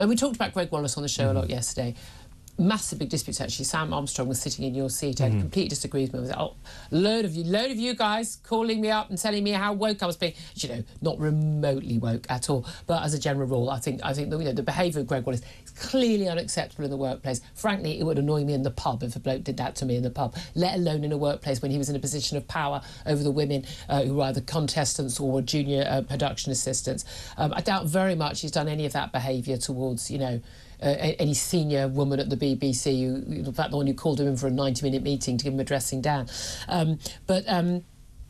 And we talked about Gregg Wallace on the show a lot yesterday. Massive big disputes, actually. Sam Armstrong was sitting in your seat and completely disagreed with me. I was load of you guys calling me up and telling me how woke I was being. You know, not remotely woke at all. But as a general rule, I think the behaviour of Gregg Wallace is clearly unacceptable in the workplace. Frankly, it would annoy me in the pub if a bloke did that to me in the pub, let alone in a workplace when he was in a position of power over the women who were either contestants or were junior production assistants. I doubt very much he's done any of that behaviour towards, any senior woman at the BBC, in fact, the one who called him in for a 90-minute meeting to give him a dressing down. But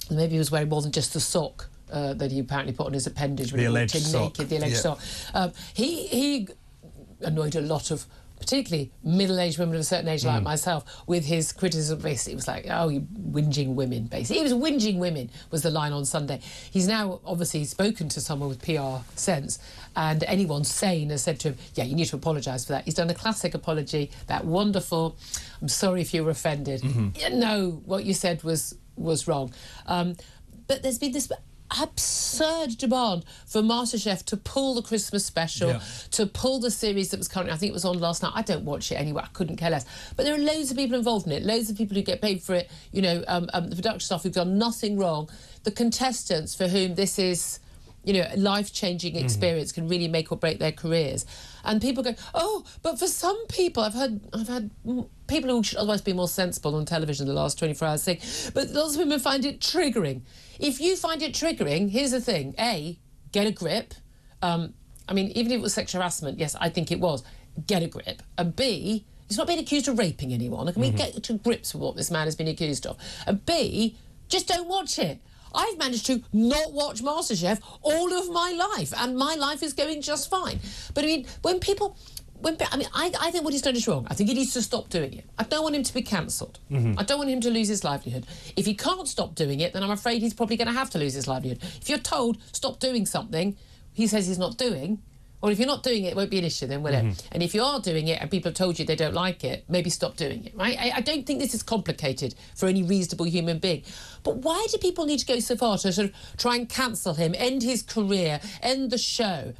maybe he was wearing more than just the sock that he apparently put on his appendage when he walked in naked, the alleged sock. He annoyed a lot of particularly middle-aged women of a certain age like myself with his criticism. Basically, it was like, oh, you whinging women, basically. He was whinging women, was the line on Sunday. He's now obviously spoken to someone with PR sense, and anyone sane has said to him, yeah, you need to apologise for that. He's done a classic apology, that wonderful, I'm sorry if you were offended. No, what you said was wrong. But there's been this absurd demand for MasterChef to pull the Christmas special, to pull the series that was currently, I think it was on last night. I don't watch it anyway, I couldn't care less. But there are loads of people involved in it, loads of people who get paid for it, the production staff who've done nothing wrong, the contestants for whom this is, a life-changing experience, can really make or break their careers. And people go, oh, but for some people, I've had people who should otherwise be more sensible on television the last 24 hours saying, but lots of women find it triggering. If you find it triggering, here's the thing. A, get a grip. Even if it was sexual harassment, yes, I think it was. Get a grip. And B, he's not being accused of raping anyone. I mean, get to grips with what this man has been accused of. And B, just don't watch it. I've managed to not watch MasterChef all of my life, and my life is going just fine. But I think what he's done is wrong. I think he needs to stop doing it. I don't want him to be cancelled. I don't want him to lose his livelihood. If he can't stop doing it, then I'm afraid he's probably going to have to lose his livelihood. If you're told, stop doing something, he says he's not doing, or if you're not doing it, it won't be an issue then, will it? And if you are doing it and people have told you they don't like it, maybe stop doing it, right? I don't think this is complicated for any reasonable human being. But why do people need to go so far to sort of try and cancel him, end his career, end the show?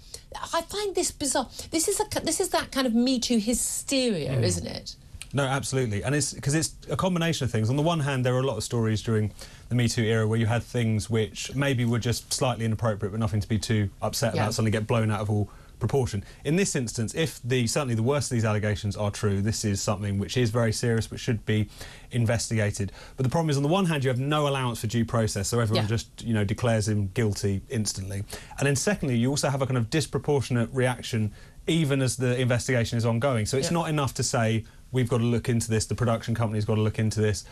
I find this bizarre. This is that kind of MeToo hysteria, isn't it? No, absolutely. And it's because it's a combination of things. On the one hand, there are a lot of stories during the MeToo era where you had things which maybe were just slightly inappropriate but nothing to be too upset about, suddenly get blown out of all proportion. In this instance, if certainly the worst of these allegations are true, this is something which is very serious but should be investigated. But the problem is, on the one hand, you have no allowance for due process, so everyone just, declares him guilty instantly. And then secondly, you also have a kind of disproportionate reaction even as the investigation is ongoing. So it's not enough to say, we've got to look into this, the production company's got to look into this.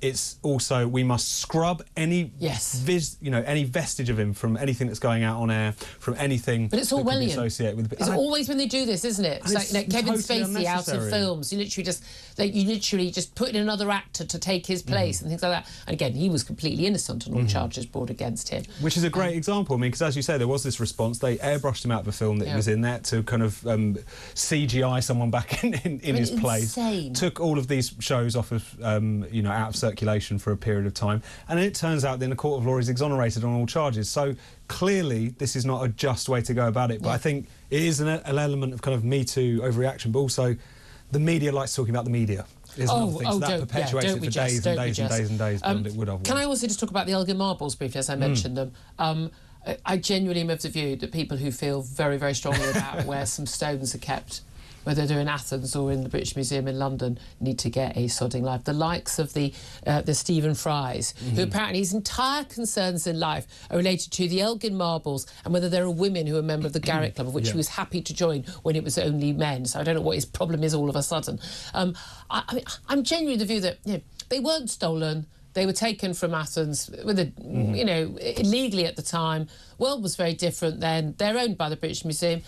It's also, we must scrub any any vestige of him from anything that's going out on air, from anything. But it's Orwellian. Associated with. It's always when they do this, isn't it? It's like Kevin Spacey out of films. You literally just put in another actor to take his place and things like that. And again, he was completely innocent on all charges brought against him. Which is a great example. I mean, because as you say, there was this response. They airbrushed him out of a film that he was in there to kind of CGI someone back in his place. Took all of these shows off of out of circulation for a period of time, and it turns out that in the court of law he's exonerated on all charges. So clearly this is not a just way to go about it, but I think it is an element of kind of Me Too overreaction, but also the media likes talking about the media. That perpetuates it for days and days and days and days beyond it would have. Can I also just talk about the Elgin marbles briefly, as I mentioned them? I genuinely am of the view that people who feel very, very strongly about where some stones are kept, whether they're in Athens or in the British Museum in London, need to get a sodding life. The likes of the Stephen Fry's, who apparently his entire concerns in life are related to the Elgin marbles and whether there are women who are a member of the Garrick Club, of which he was happy to join when it was only men. So I don't know what his problem is all of a sudden. I'm genuinely of the view that they weren't stolen. They were taken from Athens, with illegally at the time. The world was very different then. They're owned by the British Museum.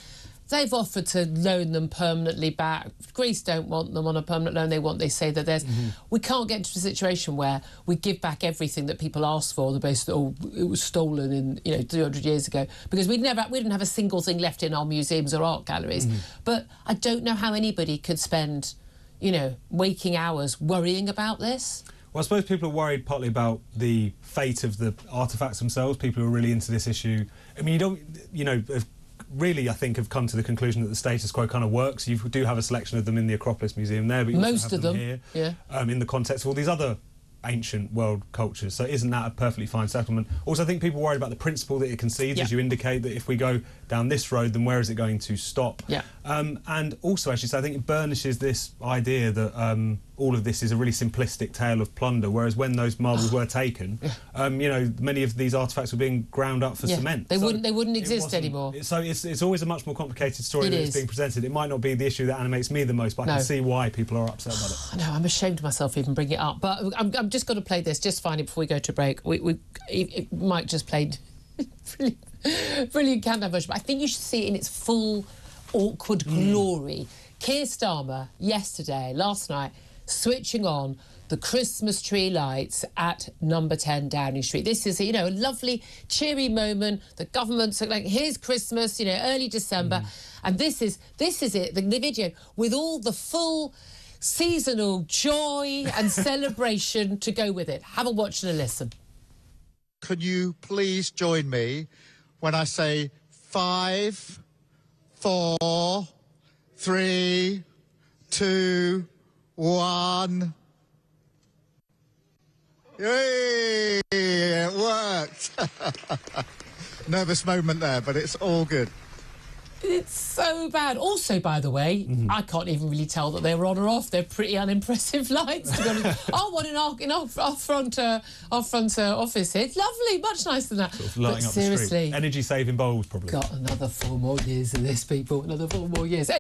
They've offered to loan them permanently back. Greece don't want them on a permanent loan. They say that there's... We can't get into a situation where we give back everything that people ask for on the basis that, it was stolen in, 300 years ago, because we didn't have a single thing left in our museums or art galleries. But I don't know how anybody could spend, waking hours worrying about this. Well, I suppose people are worried partly about the fate of the artefacts themselves. People who are really into this issue. I mean, you don't, really, I think, have come to the conclusion that the status quo kind of works. You do have a selection of them in the Acropolis Museum there, but you most also have of them here, yeah. In the context of all these other ancient world cultures. So isn't that a perfectly fine settlement? Also, I think people worry about the principle that it concedes, as you indicate, that if we go down this road, then where is it going to stop? Yeah. And also, actually, so I think it burnishes this idea that all of this is a really simplistic tale of plunder, whereas when those marbles were taken, you know, many of these artefacts were being ground up for cement. They wouldn't exist anymore. So it's always a much more complicated story that is being presented. It might not be the issue that animates me the most, but I can see why people are upset about it. I know, I'm ashamed of myself even bringing it up, but I'm just going to play this, just finally, before we go to break. Mike just played brilliant countdown version, but I think you should see it in its full awkward glory. Keir Starmer, last night, switching on the Christmas tree lights at number 10 Downing Street. This is, you know, a lovely, cheery moment. The government's like, here's Christmas, you know, early December. And this is it, the video, with all the full seasonal joy and celebration to go with it. Have a watch and a listen. Can you please join me when I say 5, 4, 3, 2, 1. Yay! It worked. Nervous moment there, but it's all good. It's so bad. Also, by the way, I can't even really tell that they were on or off. They're pretty unimpressive lights, to be honest. One in our front office here. It's lovely, much nicer than that. Sort of lighting but up seriously, the street. Energy-saving bulbs, probably. Got another 4 more years of this, people. Another 4 more years.